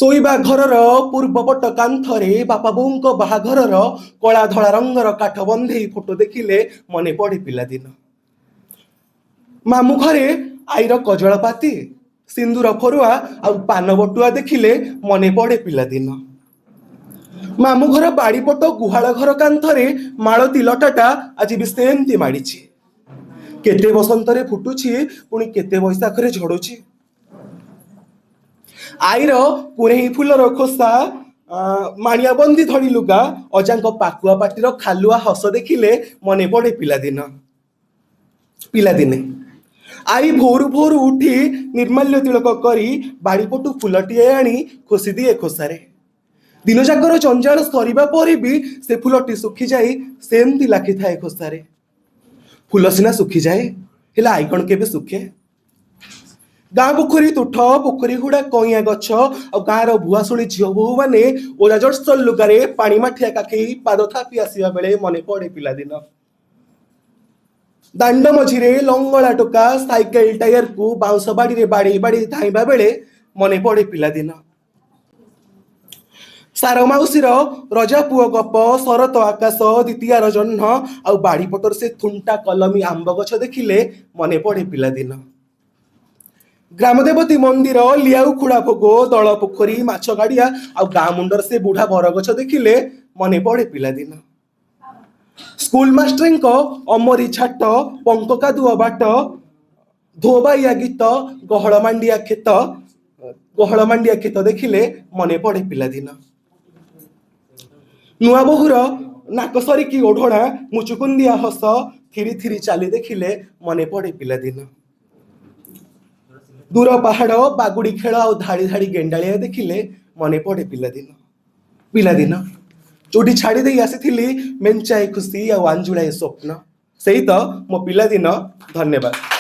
ଶୋଇବା ଘରର ପୂର୍ବପଟ କାନ୍ଥରେ ବାପା ବୋଉଙ୍କ ବାହାଘରର କଳା ଧଳା ରଙ୍ଗର କାଠ ବନ୍ଧେଇ ଫଟୋ ଦେଖିଲେ ମନେ ପଡେ ପିଲାଦିନ। ମାମୁଁ ଘରେ ଆଈର କଜଳପାତି, ସିନ୍ଦୁର ଫରୁଆ ଆଉ ପାନ ବଟୁଆ ଦେଖିଲେ ମନେ ପଡେ ପିଲାଦିନ। ମାମୁଁ ଘର ବାଡ଼ିପଟ ଗୁହାଳ ଘର କାନ୍ଥରେ ମାଳତୀ ଲଟାଟା ଆଜି ବି ସେମିତି ମାଡ଼ିଛି। କେତେ ବସନ୍ତରେ ଫୁଟୁଛି, ପୁଣି କେତେ ବୈଶାଖରେ ଝଡୁଛି। ଆଈର କୁରେଇ ଫୁଲର ଖୋସା, ମାଣିଆ ବନ୍ଦି ଧଡ଼ି ଲୁଗା, ଅଜାଙ୍କ ପାକୁଆ ପାଟିର ଖାଲୁଆ ହସ ଦେଖିଲେ ମନେ ପଡେ ପିଲାଦିନେ। ଆଈ ଭୋରୁ ଭୋରୁ ଉଠି ନିର୍ମାଲ୍ୟ ତିଳକ କରି ବାଡ଼ିପଟୁ ଫୁଲଟିଏ ଆଣି ଖୋସି ଦିଏ ଖୋସାରେ। ଦିନ ଯାକର ଜଞ୍ଜାଳ ସରିବା ପରେ ବି ସେ ଫୁଲଟି ଶୁଖିଯାଇ ସେମିତି ଲାଖିଥାଏ ଖୋସାରେ। ଫୁଲ ସିନା ଶୁଖିଯାଏ, ହେଲେ ଆଈ କଣ କେବେ ଶୁଖେ? ଗାଁ ପୋଖରୀ ତୁଠ, ପୋଖରୀ ହୁଡ଼ା କଇଁଆ ଗଛ ଆଉ ଗାଁର ଭୁଆଶୁଳି ଝିଅ ବୋହୂ ମାନେ ଓଦା ଜର୍ସଲ ଲୁଗାରେ ପାଣି ମାଠିଆ କାଖେଇ ପାଦ ଥାପି ଆସିବା ବେଳେ ମନେ ପଡେ ପିଲାଦିନ। ଦାଣ୍ଡ ମଝିରେ ଲଙ୍ଗଳା ଟୋକା ସାଇକେଲ ଟାୟାରକୁ ବାଉଁଶ ବାଡ଼ିରେ ବାଡେଇ ବାଡେଇ ଧାଇଁବା ବେଳେ ମନେ ପଡେ ପିଲାଦିନ। ସାର ମାଉସୀର ରଜା ପୁଅ ଗପ, ଶରତ ଆକାଶ, ଦ୍ୱିତୀୟାର ଜହ୍ନ ଆଉ ବାଡ଼ିପଟର ସେ ଥୁଣ୍ଟା କଲମୀ ଆମ୍ବ ଗଛ ଦେଖିଲେ ମନେ ପଡେ ପିଲାଦିନ। ଗ୍ରାମଦେବତୀ ମନ୍ଦିର, ଲିଆଉ ଖୁଡା ଭୋଗ, ଦଳ ପୋଖରୀ, ମାଛ ଗାଡିଆ ଆଉ ଗାଁ ମୁଣ୍ଡର ସେ ବୁଢା ବରଗଛ ଦେଖିଲେ ମନେ ପଡେ ପିଲାଦିନ। ସ୍କୁଲ ମାଷ୍ଟ୍ରଙ୍କ ଅମରି ଛାଟ, ପଙ୍କ କାଦୁଅ ବାଟ, ଧୋବାଇଆ ଗୀତ, ଗହଳ ମାଣ୍ଡିଆ କ୍ଷେତ ଦେଖିଲେ ମନେ ପଡେ ପିଲାଦିନ। ନୂଆ ବୋହୂର ନାକ ସରିକି ଓଢଣା, ମୁଚୁକୁଣ୍ଡିଆ ହସ, ଥିରି ଥିରି ଚାଲି ଦେଖିଲେ ମନେ ପଡେ ପିଲାଦିନ। ଦୂର ପାହାଡ, ବାଗୁଡି ଖେଳ ଆଉ ଧାଡି ଧାଡି ଗେଣ୍ଡାଳିଆ ଦେଖିଲେ ମନେ ପଡେ ପିଲାଦିନ। ଯୋଉଠି ଛାଡି ଦେଇ ଆସିଥିଲି ମେଞ୍ଚାଏ ଖୁସି ଆଉ ଆଞ୍ଜୁଳାଏ ସ୍ୱପ୍ନ, ସେଇ ତ ମୋ ପିଲାଦିନ। ଧନ୍ୟବାଦ।